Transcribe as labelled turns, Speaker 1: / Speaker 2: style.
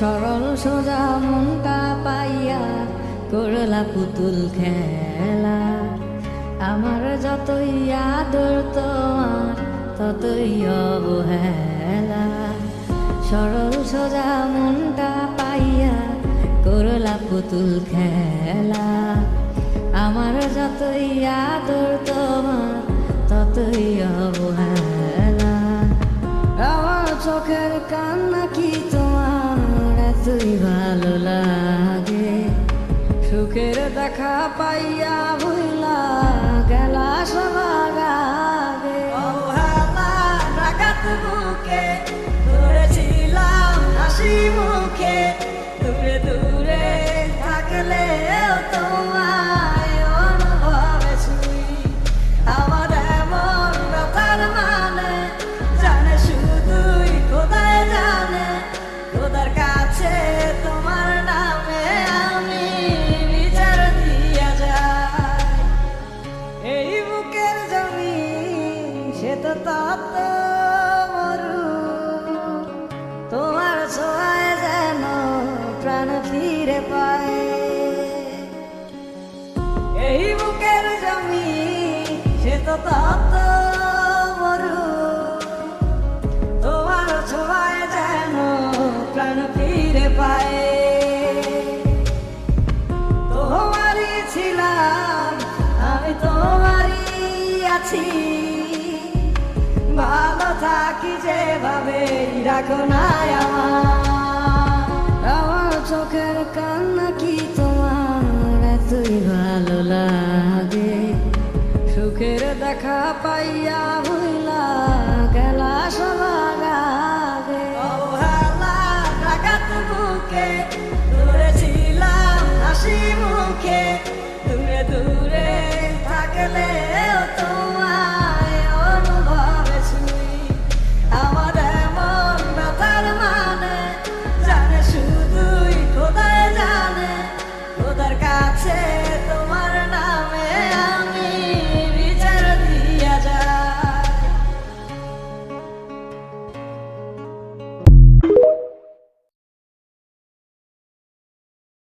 Speaker 1: সরল সোজা মনটা পাইয়া করলা পুতুল খেলা। আমার যতই আদর তোমার ততই অবহেলা। সরল সোজা মনটা পাইয়া করলা পুতুল খেলা। আমার যতই আদর তোমার ততই অবহেলা। আমার চোখের কান্না কি তোমার এতই ভালো লাগে? সুখের দেখা পাইয়া ভুলা গেলা সবার আগে।
Speaker 2: অবহেলা ডাকাত বুকে ধরেছিলাম হাসি মুখে, দূরে দূরে থাকলেও তোমায় অনুভবে ছুঁই। আমার এমন ব্যথার মানে জানে শুধুই খোদাই জানে। খোদার কাছে তোমার নামে আমি বিচার দিয়া যাই। এই বুকের জমিন সে তো তত মরু, তোমার ছোঁয়ায় যেন প্রাণ ফিরে পায়। এই বুকের জমিন সে তো তত মরু, তোমার ছোঁয়ায় যেন প্রাণ ফিরে পায়। তোমারই ছিলাম আমি, তোমারই আছি। ভালো থাকি যেভাবে রাখো না
Speaker 1: আমার চোখের কান্না কি তোমার এতই ভালো লাগে? সুখের দেখা পাইয়া ভুলা গেলা সবার আগে।
Speaker 2: অবহেলা ডাকাত বুকে ধরেছিলাম হাসি মুখে, দূরে দূরে থাকলে